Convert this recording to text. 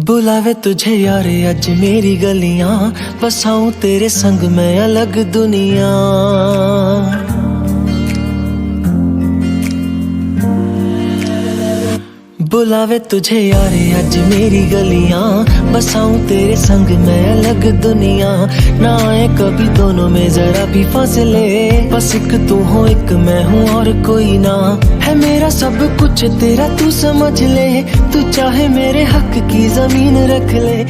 बुलावे तुझे यार अज मेरी गलियां, बसाऊं तेरे संग मैं अलग दुनिया। बुलावे तुझे यार अज मेरी गलियां, बसाऊं तेरे संग मैं अलग दुनिया। ना आए कभी दोनों में जरा भी फासले, बस एक तू हो एक मैं हूँ और कोई ना। है मेरा सब कुछ तेरा तू समझ ले, तू चाहे मेरे हक की जमीन रख ले।